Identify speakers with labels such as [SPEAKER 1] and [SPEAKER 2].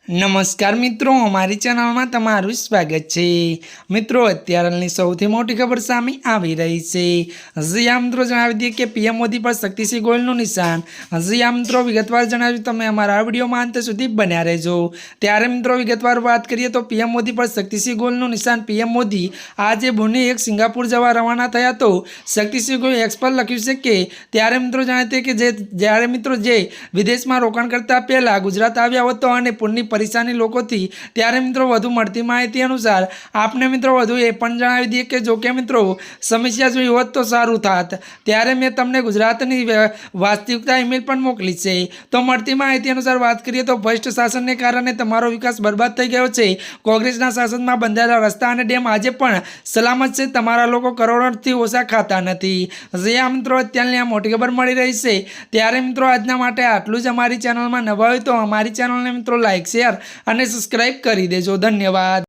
[SPEAKER 1] नमस्कार मित्रों, अमारी चैनल में तमारुं स्वागत है। मित्रों, अत्यारनी सौथी मोटी खबर सामे आवी रही है। हजी आ मित्रों जणावी दीए कि पीएम मोदी पर शक्तिसिंह गोयलनुं निशान। हजी आ मित्रों विगतवार जणाव्युं तमे अमारा विडियो में अंत सुधी बन्या रहेजो। त्यारे मित्रों विगतवार बात करिए तो पीएम मोदी पर शक्तिसिंह गोयलनुं निशान। पीएम मोदी आज बुने एक सिंगापुर जवा रवाना थया तो शक्तिसिंह गोयल एक्स पर लख्युं छे कि त्यारे मित्रों जणावे कि ज्यारे मित्रों जे विदेश में रोकाण करता पहला गुजरात आव्या हतो अने पूરની परेशानी लोकोथी त्यारे मित्रों वधु मळती माहिती अनुसार आपने मित्रों वधु ए पण जणावी दीए कि जो कि मित्रों समस्या जोई होत तो सारूं थात। त्यारे मैं तमने गुजरातनी वास्तविकता ईमेल पण मोकली छे। तो मळती माहिती अनुसार बात करिए तो भ्रष्ट शासनने कारणे तमारो विकास बर्बाद थई गयो छे। कोंग्रेसना शासનમાં બંધાયેલા रस्ता અને ડેમ આજે પણ સલામત છે। તમારા લોકો કરોડોથી ઓછા ખાતા નથી। જે આ મિત્રો અત્યારની આ મોટી ખબર મળી રહી છે। ત્યારે મિત્રો આજના માટે આટલું જ। અમારી ચેનલમાં નવા હોય તો અમારી ચેનલને મિત્રો લાઈક शेर और सब्सक्राइब कर दीजिए। धन्यवाद।